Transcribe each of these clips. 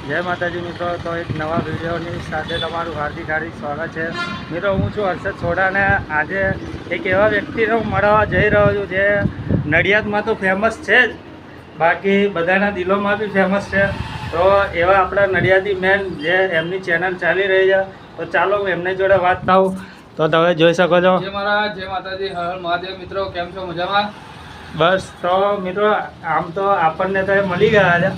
જય માતાજી મિત્રો, તો એક નવા વિડીયોની સાથે તમારું હાર્દિક સ્વાગત છે મિત્રો. હું છું હર્ષદ સોઢાને આજે એક એવા વ્યક્તિને હું મળવા જઈ રહ્યો છું જે નડિયાદમાં તો ફેમસ છે જ, બાકી બધાના દિલોમાં બી ફેમસ છે. તો એવા આપણા નડિયાદી મેન જે એમની ચેનલ ચાલી રહી છે, તો ચાલો હું એમની જોડે વાત થાઉં. તો તમે જોઈ શકો છો. જય મહારાજ, જય માતાજી, હર હર મહાદેવ. મિત્રો કેમ છો? મજામાં? બસ તો મિત્રો આમ તો આપણને તો એ મળી ગયા છે,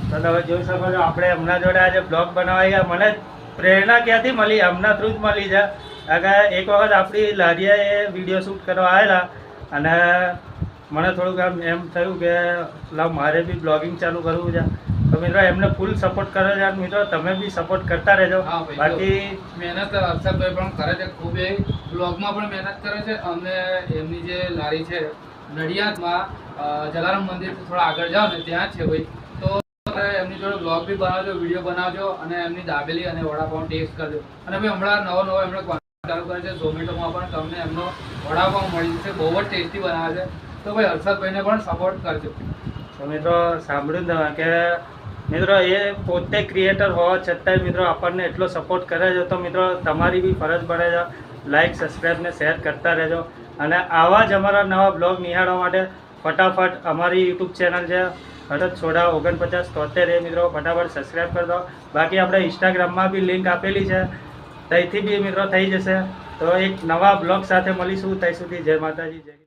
તો તમે જોઈ શકો છો આપણે એમના જોડે આજે બ્લોગ બનાવાઈ ગયા. મને પ્રેરણા ક્યાંથી મળી? એમના થ્રુ જ મળી છે. કારણ કે એક વખત આપણી લારીયાએ વિડીયો શૂટ કરવા આવેલા અને મને થોડુંક એમ થયું કે લાવ મારે બી બ્લોગિંગ ચાલુ કરવું છે. તો મિત્રો એમને ફૂલ સપોર્ટ કરે છે. મિત્રો તમે બી સપોર્ટ કરતા રહેજો. બાકી મહેનત હર્ષદભાઈ પણ કરે છે, ખૂબ એ બ્લોગમાં પણ મહેનત કરે છે. અને એમની જે લારી છે નડિયાદમાં જલારામ મંદિરથી થોડા આગળ જાઓ ને ત્યાં છે ભાઈ, તો એમની જોડે બ્લોગ બી બનાવજો, વિડીયો બનાવજો અને એમની દાબેલી અને વડાપાઉં ટેસ્ટ કરજો. અને ભાઈ હમણાં નવો એમણે ચાલુ કરે છે ઝોમેટોમાં પણ તમને એમનો વડાપાઉં મળી જશે. બહુ જ ટેસ્ટી બનાવે છે. તો ભાઈ હર્ષદભાઈને પણ સપોર્ટ કરજો. તો મિત્રો સાંભળ્યું તમે કે મિત્રો એ પોતે ક્રિએટર હોવા છતાંય મિત્રો આપણને એટલો સપોર્ટ કરે છે. તો મિત્રો તમારી બી ફરજ પડે છે, લાઇક સબસ્ક્રાઈબ ને શેર કરતા રહેજો. અને આવા જ અમારા નવા બ્લોગ નિહાળવા માટે ફટાફટ અમારી યુટ્યુબ ચેનલ છે હર્ષદ સોઢા 4973 મિત્રો ફટાફટ સબસ્ક્રાઈબ કરી દો. બાકી આપણે ઇન્સ્ટાગ્રામમાં બી લિંક આપેલી છે, ત્યાંથી બી મિત્રો થઈ જશે. તો એક નવા બ્લોગ સાથે મળીશું. ત્યાં સુધી જય માતાજી, જય